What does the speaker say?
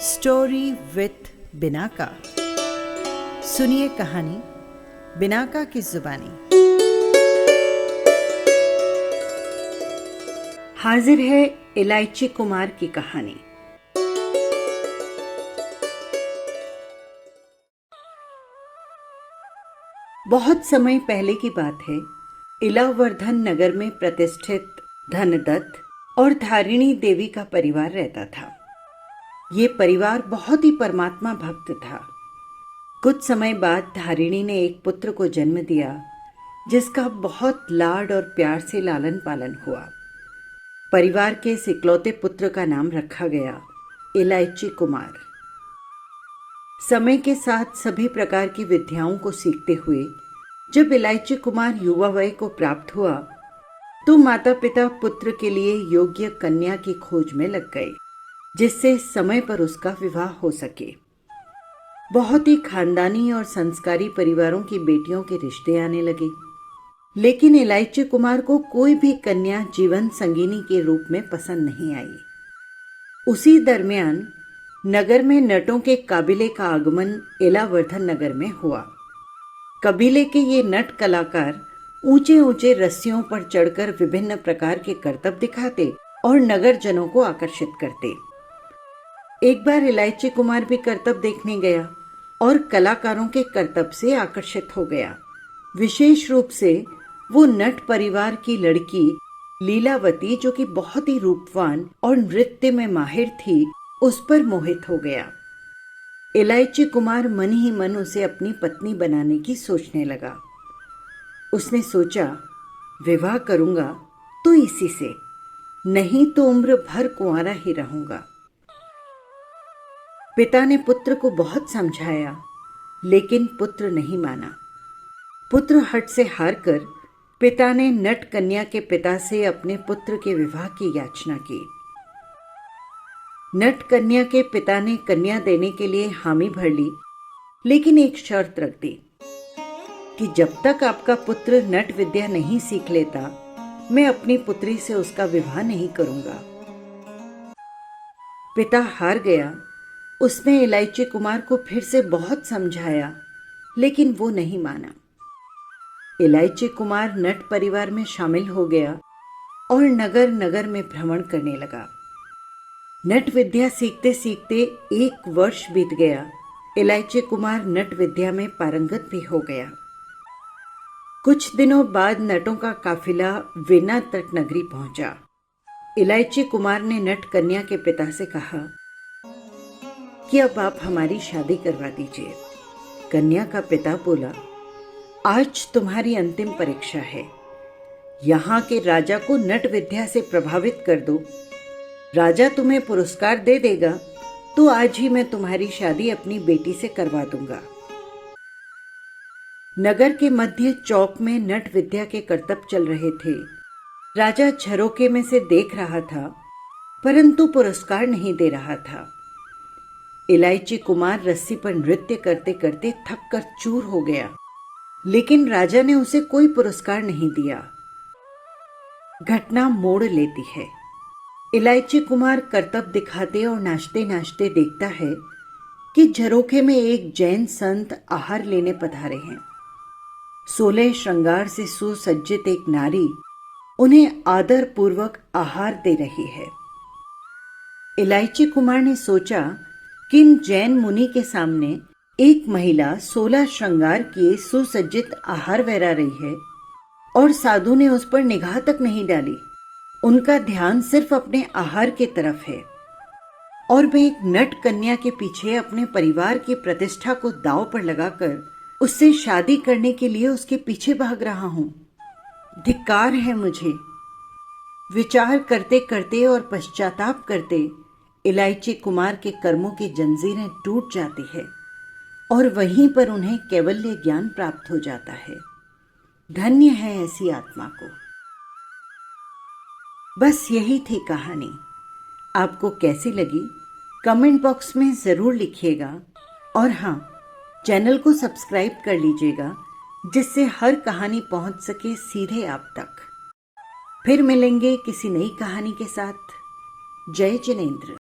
Story with Binaca. सुनिए कहानी Binaca की जुबानी। हाजिर है इलायची कुमार की कहानी। बहुत समय पहले की बात है। इलावर्धन नगर में प्रतिष्ठित धनदत्त और धारिणी देवी का परिवार रहता था। ये परिवार बहुत ही परमात्मा भक्त था। कुछ समय बाद धारिणी ने एक पुत्र को जन्म दिया, जिसका बहुत लाड और प्यार से लालन पालन हुआ। परिवार के इस इकलौते पुत्र का नाम रखा गया इलायची कुमार। समय के साथ सभी प्रकार की विद्याओं को सीखते हुए जब इलायची कुमार युवा वय को प्राप्त हुआ, तो माता पिता पुत्र के लिए योग्य कन्या की खोज में लग गए, जिससे समय पर उसका विवाह हो सके। बहुत ही खानदानी और संस्कारी परिवारों की बेटियों के रिश्ते आने लगे, लेकिन इलायची कुमार को कोई भी कन्या जीवन संगिनी के रूप में पसंद नहीं आई। उसी दरमियान नगर में नटों के काबिले का आगमन इलावर्धन नगर में हुआ। कबीले के ये नट कलाकार ऊंचे ऊंचे रस्सियों पर चढ़कर विभिन्न प्रकार के करतब दिखाते और नगर जनों को आकर्षित करते। एक बार इलायची कुमार भी करतब देखने गया और कलाकारों के करतब से आकर्षित हो गया। विशेष रूप से वो नट परिवार की लड़की लीलावती, जो कि बहुत ही रूपवान और नृत्य में माहिर थी, उस पर मोहित हो गया। इलायची कुमार मन ही मन उसे अपनी पत्नी बनाने की सोचने लगा। उसने सोचा, विवाह करूंगा तो इसी से, नहीं तो उम्र भर कुंवारा ही रहूंगा। पिता ने पुत्र को बहुत समझाया, लेकिन पुत्र नहीं माना। पुत्र हठ से हारकर पिता ने नट कन्या के पिता से अपने पुत्र के विवाह की याचना की। नट कन्या के पिता ने कन्या देने के लिए हामी भर ली, लेकिन एक शर्त रख दी कि जब तक आपका पुत्र नट विद्या नहीं सीख लेता, मैं अपनी पुत्री से उसका विवाह नहीं करूंगा। पिता हार गया। उसने इलायची कुमार को फिर से बहुत समझाया, लेकिन वो नहीं माना। इलायची कुमार नट परिवार में शामिल हो गया और नगर नगर में भ्रमण करने लगा। नट विद्या सीखते सीखते 1 वर्ष बीत गया। इलायची कुमार नट विद्या में पारंगत भी हो गया। कुछ दिनों बाद नटों का काफिला वेना तट नगरी पहुंचा। इलायची कुमार ने नट कन्या के पिता से कहा कि अब आप हमारी शादी करवा दीजिए। कन्या का पिता बोला, आज तुम्हारी अंतिम परीक्षा है। यहाँ के राजा को नट विद्या से प्रभावित कर दो। राजा तुम्हें पुरस्कार दे देगा तो आज ही मैं तुम्हारी शादी अपनी बेटी से करवा दूंगा। नगर के मध्य चौक में नट विद्या के करतब चल रहे थे। राजा झरोके में से देख रहा था, परंतु पुरस्कार नहीं दे रहा था। इलायची कुमार रस्सी पर नृत्य करते करते थक कर चूर हो गया, लेकिन राजा ने उसे कोई पुरस्कार नहीं दिया। घटना मोड़ लेती है। इलायची कुमार करतब दिखाते और नाचते नाचते देखता है कि झरोखे में एक जैन संत आहार लेने पधारे हैं। 16 श्रृंगार से सुसज्जित एक नारी उन्हें आदर पूर्वक आहार दे रही है। इलायची कुमार ने सोचा कि इन जैन मुनि के सामने एक महिला 16 श्रृंगार किए सुसज्जित आहार वेरा रही है और साधु ने उस पर निगाह तक नहीं डाली। उनका ध्यान सिर्फ अपने आहार की तरफ है और मैं एक नट कन्या के पीछे अपने परिवार की प्रतिष्ठा को दांव पर लगाकर उससे शादी करने के लिए उसके पीछे भाग रहा हूं। धिक्कार है मुझे। विचार करते करते और पश्चाताप करते इलायची कुमार के कर्मों की जंजीरें टूट जाती है और वहीं पर उन्हें कैवल्य ज्ञान प्राप्त हो जाता है। धन्य है ऐसी आत्मा को। बस यही थी कहानी। आपको कैसी लगी कमेंट बॉक्स में ज़रूर लिखिएगा और हाँ, चैनल को सब्सक्राइब कर लीजिएगा, जिससे हर कहानी पहुंच सके सीधे आप तक। फिर मिलेंगे किसी नई कहानी के साथ। जय जिनेंद्र।